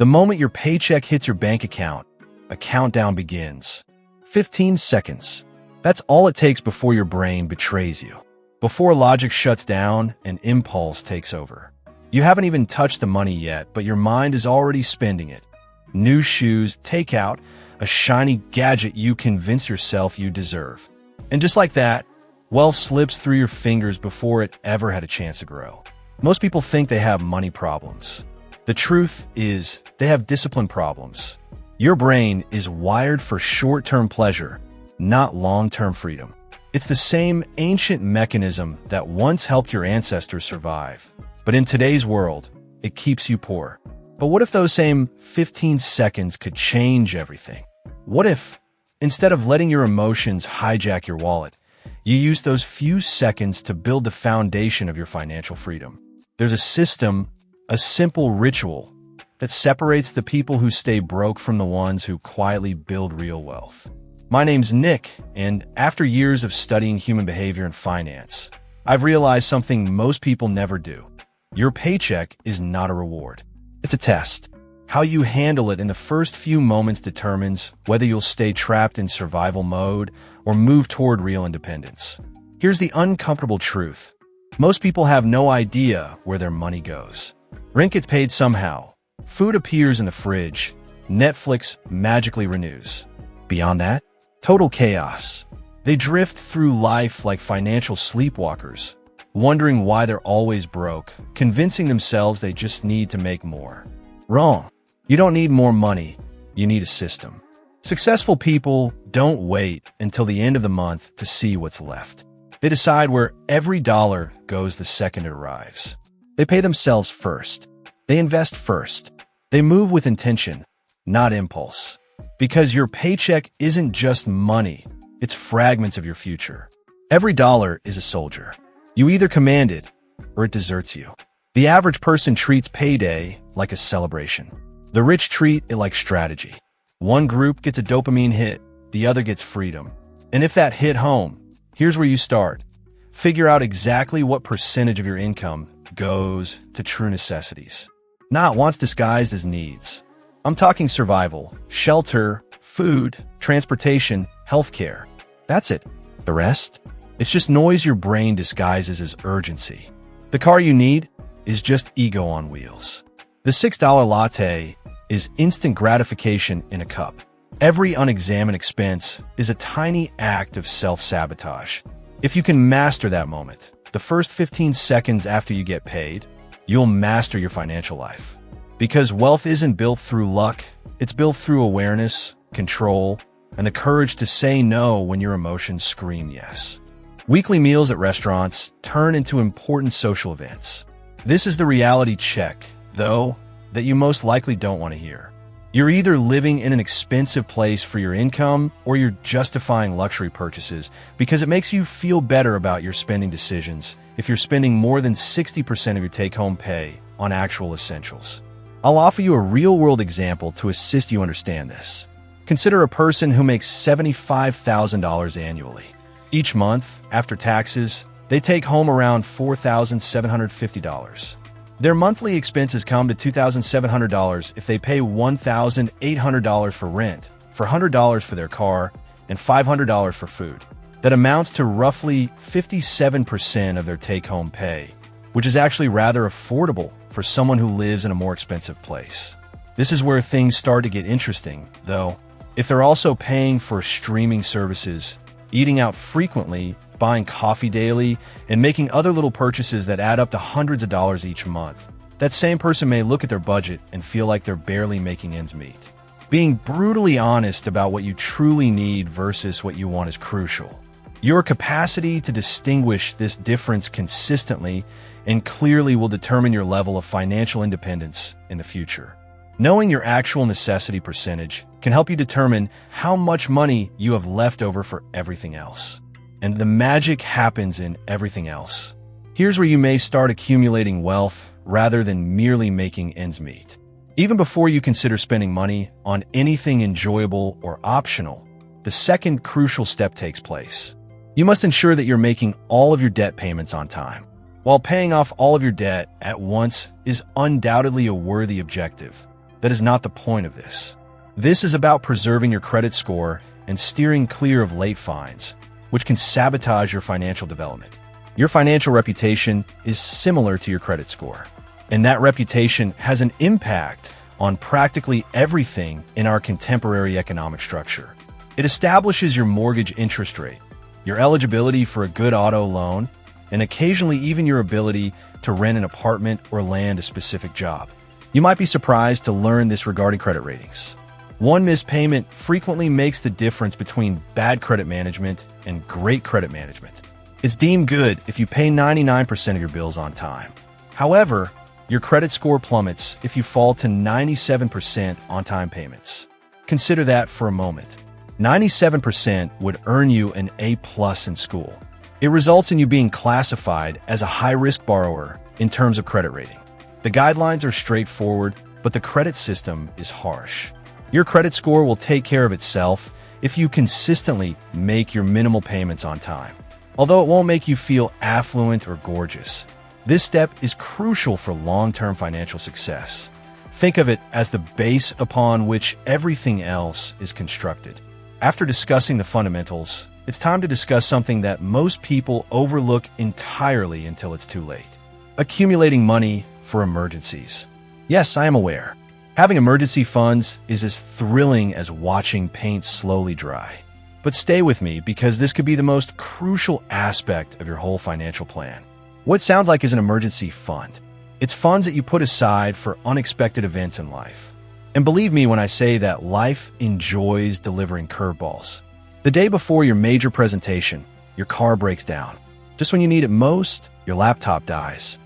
The moment your paycheck hits your bank account, a countdown begins. 15 seconds. That's all it takes before your brain betrays you. Before logic shuts down and impulse takes over. You haven't even touched the money yet, but your mind is already spending it. New shoes, takeout, a shiny gadget you convince yourself you deserve. And just like that, wealth slips through your fingers before it ever had a chance to grow. Most people think they have money problems. The truth is, they have discipline problems. Your brain is wired for short-term pleasure, not long-term freedom. It's the same ancient mechanism that once helped your ancestors survive. But in today's world, it keeps you poor. But what if those same 15 seconds could change everything? What if, instead of letting your emotions hijack your wallet, you use those few seconds to build the foundation of your financial freedom? There's a system, a simple ritual, that separates the people who stay broke from the ones who quietly build real wealth. My name's Nick, and after years of studying human behavior and finance, I've realized something most people never do. Your paycheck is not a reward. It's a test. How you handle it in the first few moments determines whether you'll stay trapped in survival mode or move toward real independence. Here's the uncomfortable truth. Most people have no idea where their money goes. Rent gets paid somehow. Food appears in the fridge. Netflix magically renews. Beyond that, total chaos. They drift through life like financial sleepwalkers, wondering why they're always broke, convincing themselves they just need to make more. Wrong. You don't need more money. You need a system. Successful people don't wait until the end of the month to see what's left. They decide where every dollar goes the second it arrives. They pay themselves first. They invest first. They move with intention, not impulse. Because your paycheck isn't just money, it's fragments of your future. Every dollar is a soldier. You either command it, or it deserts you. The average person treats payday like a celebration. The rich treat it like strategy. One group gets a dopamine hit, the other gets freedom. And if that hit home, here's where you start. Figure out exactly what percentage of your income goes to true necessities, not wants disguised as needs. I'm talking survival, shelter, food, transportation, healthcare. That's it. The rest? It's just noise your brain disguises as urgency. The car you need is just ego on wheels. The $6 latte is instant gratification in a cup. Every unexamined expense is a tiny act of self-sabotage. If you can master that moment, the first 15 seconds after you get paid, you'll master your financial life. Because wealth isn't built through luck, it's built through awareness, control, and the courage to say no when your emotions scream yes. Weekly meals at restaurants turn into important social events. This is the reality check, though, that you most likely don't want to hear. You're either living in an expensive place for your income, or you're justifying luxury purchases because it makes you feel better about your spending decisions if you're spending more than 60% of your take-home pay on actual essentials. I'll offer you a real-world example to assist you understand this. Consider a person who makes $75,000 annually. Each month, after taxes, they take home around $4,750. Their monthly expenses come to $2,700 if they pay $1,800 for rent, for $100 for their car, and $500 for food. That amounts to roughly 57% of their take-home pay, which is actually rather affordable for someone who lives in a more expensive place. This is where things start to get interesting, though. If they're also paying for streaming services, eating out frequently, buying coffee daily, and making other little purchases that add up to hundreds of dollars each month, that same person may look at their budget and feel like they're barely making ends meet. Being brutally honest about what you truly need versus what you want is crucial. Your capacity to distinguish this difference consistently and clearly will determine your level of financial independence in the future. Knowing your actual necessity percentage can help you determine how much money you have left over for everything else. And the magic happens in everything else. Here's where you may start accumulating wealth rather than merely making ends meet. Even before you consider spending money on anything enjoyable or optional, the second crucial step takes place. You must ensure that you're making all of your debt payments on time. While paying off all of your debt at once is undoubtedly a worthy objective, That is not the point of this. This is about preserving your credit score and steering clear of late fines, which can sabotage your financial development. Your financial reputation is similar to your credit score, and that reputation has an impact on practically everything in our contemporary economic structure. It establishes your mortgage interest rate, your eligibility for a good auto loan, and occasionally even your ability to rent an apartment or land a specific job. You might be surprised to learn this regarding credit ratings. One missed payment frequently makes the difference between bad credit management and great credit management. It's deemed good if you pay 99% of your bills on time. However, your credit score plummets if you fall to 97% on-time payments. Consider that for a moment. 97% would earn you an A+ in school. It results in you being classified as a high-risk borrower in terms of credit rating. The guidelines are straightforward, but the credit system is harsh. Your credit score will take care of itself if you consistently make your minimal payments on time. Although it won't make you feel affluent or gorgeous, this step is crucial for long-term financial success. Think of it as the base upon which everything else is constructed. After discussing the fundamentals, it's time to discuss something that most people overlook entirely until it's too late. Accumulating money for emergencies. Yes, I am aware. Having emergency funds is as thrilling as watching paint slowly dry. But stay with me because this could be the most crucial aspect of your whole financial plan. What sounds like is an emergency fund. It's funds that you put aside for unexpected events in life. And believe me when I say that life enjoys delivering curveballs. The day before your major presentation, your car breaks down. Just when you need it most, your laptop dies.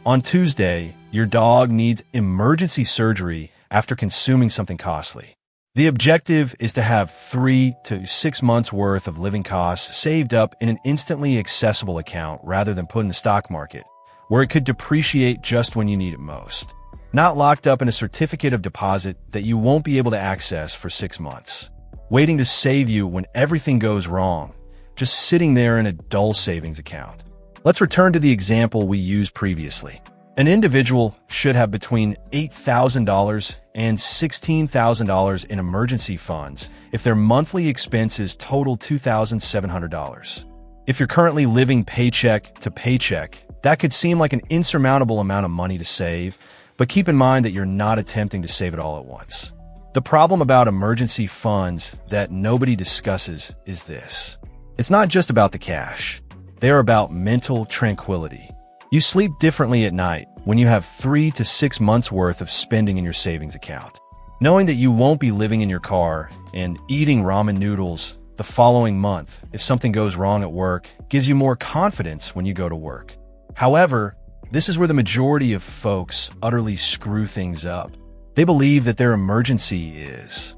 On Tuesday, your dog needs emergency surgery after consuming something costly. The objective is to have 3 to 6 months worth of living costs saved up in an instantly accessible account rather than put in the stock market, where it could depreciate just when you need it most. Not locked up in a certificate of deposit that you won't be able to access for 6 months. Waiting to save you when everything goes wrong, just sitting there in a dull savings account. Let's return to the example we used previously. An individual should have between $8,000 and $16,000 in emergency funds if their monthly expenses total $2,700. If you're currently living paycheck to paycheck, that could seem like an insurmountable amount of money to save, but keep in mind that you're not attempting to save it all at once. The problem about emergency funds that nobody discusses is this. It's not just about the cash. They are about mental tranquility. You sleep differently at night when you have 3 to 6 months worth of spending in your savings account. Knowing that you won't be living in your car and eating ramen noodles the following month if something goes wrong at work gives you more confidence when you go to work. However, this is where the majority of folks utterly screw things up. They believe that their emergency is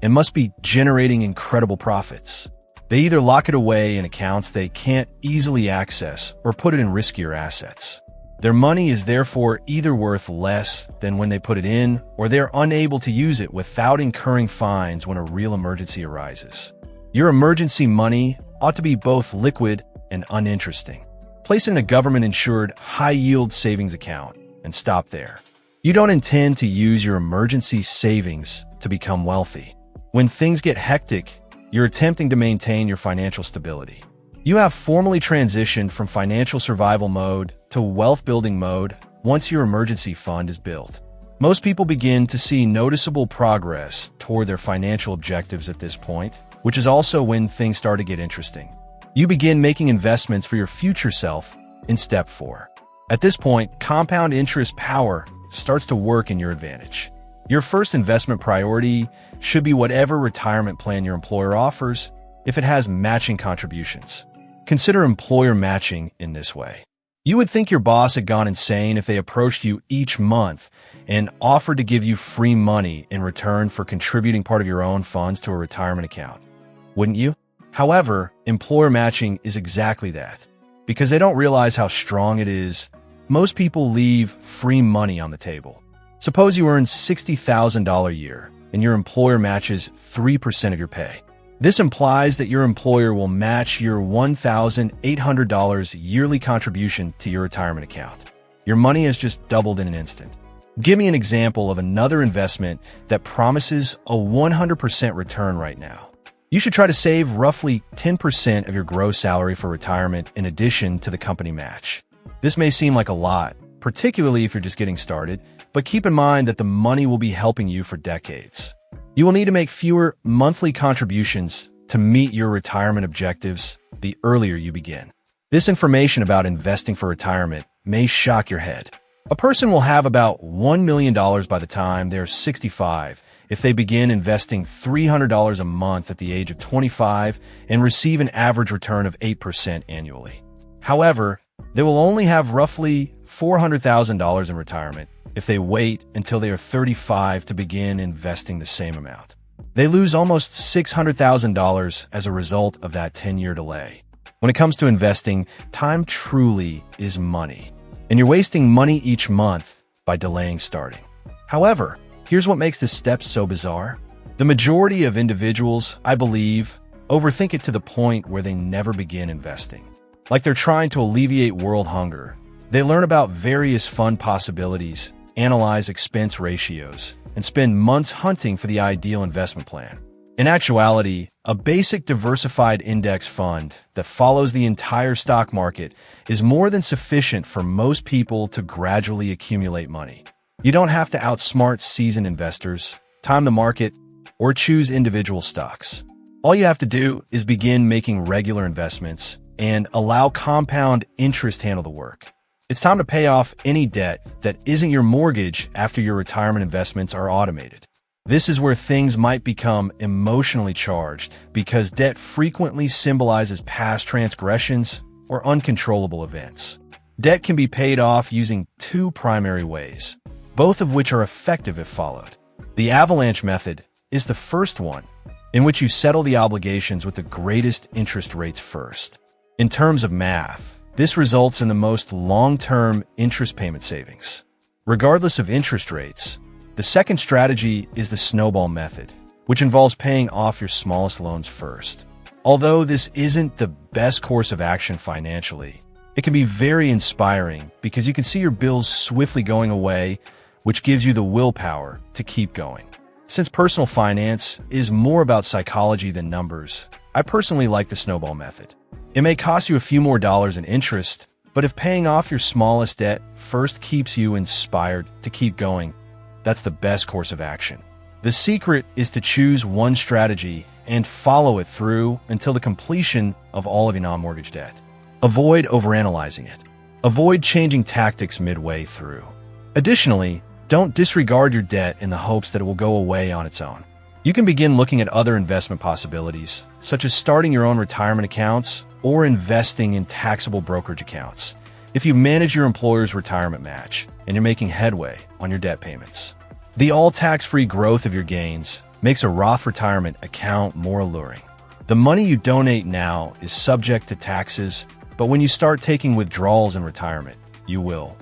and must be generating incredible profits. They either lock it away in accounts they can't easily access or put it in riskier assets. Their money is therefore either worth less than when they put it in, or they're unable to use it without incurring fines when a real emergency arises. Your emergency money ought to be both liquid and uninteresting. Place it in a government-insured, high-yield savings account and stop there. You don't intend to use your emergency savings to become wealthy. When things get hectic, you're attempting to maintain your financial stability. You have formally transitioned from financial survival mode to wealth-building mode once your emergency fund is built. Most people begin to see noticeable progress toward their financial objectives at this point, which is also when things start to get interesting. You begin making investments for your future self in step 4. At this point, compound interest power starts to work in your advantage. Your first investment priority should be whatever retirement plan your employer offers if it has matching contributions. Consider employer matching in this way. You would think your boss had gone insane if they approached you each month and offered to give you free money in return for contributing part of your own funds to a retirement account. Wouldn't you? However, employer matching is exactly that. Because they don't realize how strong it is, most people leave free money on the table. Suppose you earn $60,000 a year and your employer matches 3% of your pay. This implies that your employer will match your $1,800 yearly contribution to your retirement account. Your money has just doubled in an instant. Give me an example of another investment that promises a 100% return right now. You should try to save roughly 10% of your gross salary for retirement in addition to the company match. This may seem like a lot, particularly if you're just getting started, but keep in mind that the money will be helping you for decades. You will need to make fewer monthly contributions to meet your retirement objectives the earlier you begin. This information about investing for retirement may shock your head. A person will have about $1 million by the time they're 65 if they begin investing $300 a month at the age of 25 and receive an average return of 8% annually. However, they will only have roughly $400,000 in retirement if they wait until they are 35 to begin investing the same amount. They lose almost $600,000 as a result of that 10-year delay. When it comes to investing, time truly is money, and you're wasting money each month by delaying starting. However, here's what makes this step so bizarre. The majority of individuals, I believe, overthink it to the point where they never begin investing. Like they're trying to alleviate world hunger. They learn about various fund possibilities, analyze expense ratios, and spend months hunting for the ideal investment plan. In actuality, a basic diversified index fund that follows the entire stock market is more than sufficient for most people to gradually accumulate money. You don't have to outsmart seasoned investors, time the market, or choose individual stocks. All you have to do is begin making regular investments and allow compound interest handle the work. It's time to pay off any debt that isn't your mortgage after your retirement investments are automated. This is where things might become emotionally charged because debt frequently symbolizes past transgressions or uncontrollable events. Debt can be paid off using two primary ways, both of which are effective if followed. The avalanche method is the first one, in which you settle the obligations with the greatest interest rates first. In terms of math, this results in the most long-term interest payment savings. Regardless of interest rates, the second strategy is the snowball method, which involves paying off your smallest loans first. Although this isn't the best course of action financially, it can be very inspiring because you can see your bills swiftly going away, which gives you the willpower to keep going. Since personal finance is more about psychology than numbers, I personally like the snowball method. It may cost you a few more dollars in interest, but if paying off your smallest debt first keeps you inspired to keep going, that's the best course of action. The secret is to choose one strategy and follow it through until the completion of all of your non-mortgage debt. Avoid overanalyzing it. Avoid changing tactics midway through. Additionally, don't disregard your debt in the hopes that it will go away on its own. You can begin looking at other investment possibilities, such as starting your own retirement accounts or investing in taxable brokerage accounts, if you manage your employer's retirement match and you're making headway on your debt payments. The all-tax-free growth of your gains makes a Roth retirement account more alluring. The money you donate now is subject to taxes, but when you start taking withdrawals in retirement, you will.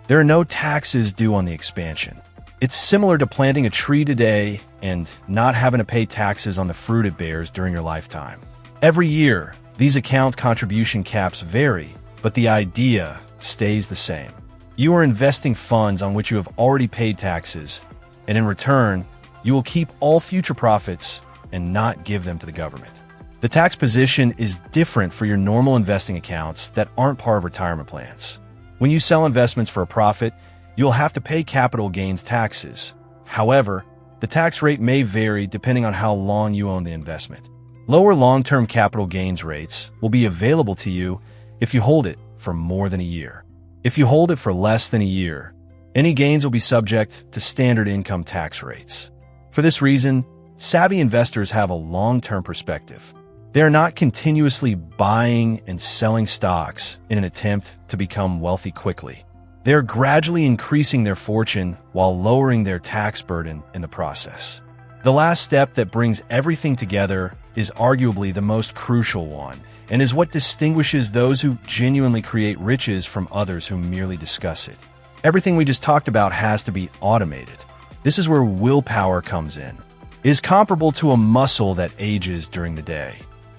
There are no taxes due on the expansion. It's similar to planting a tree today and not having to pay taxes on the fruit it bears during your lifetime. Every year, these account contribution caps vary, but the idea stays the same. You are investing funds on which you have already paid taxes, and in return, you will keep all future profits and not give them to the government. The tax position is different for your normal investing accounts that aren't part of retirement plans. When you sell investments for a profit, you'll have to pay capital gains taxes. However, the tax rate may vary depending on how long you own the investment. Lower long-term capital gains rates will be available to you if you hold it for more than a year. If you hold it for less than a year, any gains will be subject to standard income tax rates. For this reason, savvy investors have a long-term perspective. They are not continuously buying and selling stocks in an attempt to become wealthy quickly. They are gradually increasing their fortune while lowering their tax burden in the process. The last step that brings everything together is arguably the most crucial one, and is what distinguishes those who genuinely create riches from others who merely discuss it. Everything we just talked about has to be automated. This is where willpower comes in. It is comparable to a muscle that ages during the day.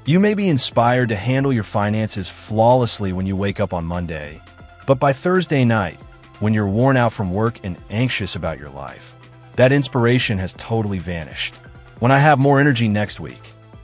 You may be inspired to handle your finances flawlessly when you wake up on Monday, but by Thursday night, when you're worn out from work and anxious about your life. That inspiration has totally vanished. When I have more energy next week,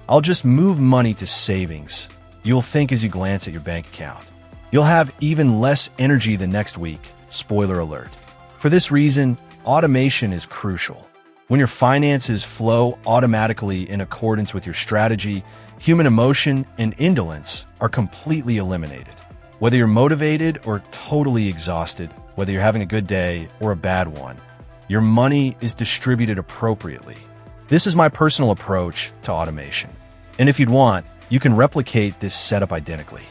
I'll just move money to savings. You'll think as you glance at your bank account. You'll have even less energy the next week. Spoiler alert. For this reason, automation is crucial. When your finances flow automatically in accordance with your strategy, human emotion and indolence are completely eliminated. Whether you're motivated or totally exhausted, whether you're having a good day or a bad one, your money is distributed appropriately. This is my personal approach to automation. And if you'd want, you can replicate this setup identically.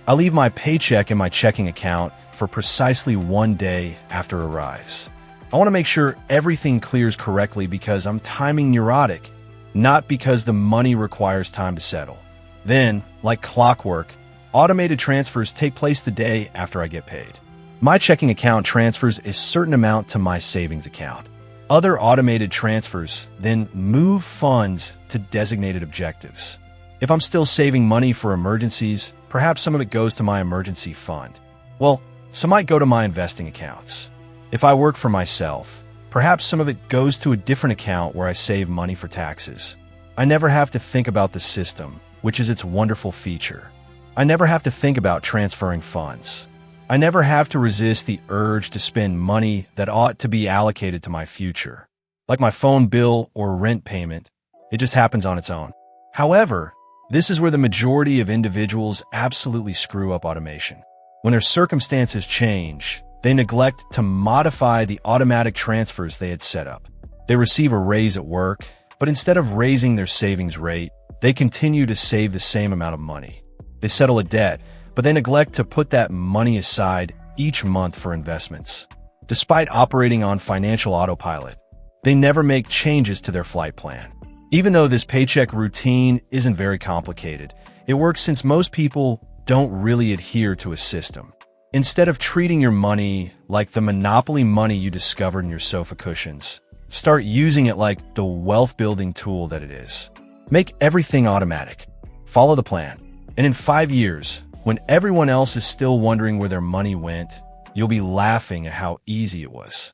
I leave my paycheck in my checking account for precisely 1 day after it arrives. I want to make sure everything clears correctly because I'm timing neurotic, not because the money requires time to settle. Then, like clockwork, automated transfers take place the day after I get paid. My checking account transfers a certain amount to my savings account. Other automated transfers then move funds to designated objectives. If I'm still saving money for emergencies, perhaps some of it goes to my emergency fund. Well, some might go to my investing accounts. If I work for myself, perhaps some of it goes to a different account where I save money for taxes. I never have to think about the system, which is its wonderful feature. I never have to think about transferring funds. I never have to resist the urge to spend money that ought to be allocated to my future. Like my phone bill or rent payment, it just happens on its own. However, this is where the majority of individuals absolutely screw up automation. When their circumstances change, they neglect to modify the automatic transfers they had set up. They receive a raise at work, but instead of raising their savings rate, they continue to save the same amount of money. They settle a debt, but they neglect to put that money aside each month for investments. Despite operating on financial autopilot, they never make changes to their flight plan. Even though this paycheck routine isn't very complicated, it works since most people don't really adhere to a system. Instead of treating your money like the monopoly money you discovered in your sofa cushions, start using it like the wealth-building tool that it is. Make everything automatic. Follow the plan. And in 5 years, when everyone else is still wondering where their money went, you'll be laughing at how easy it was.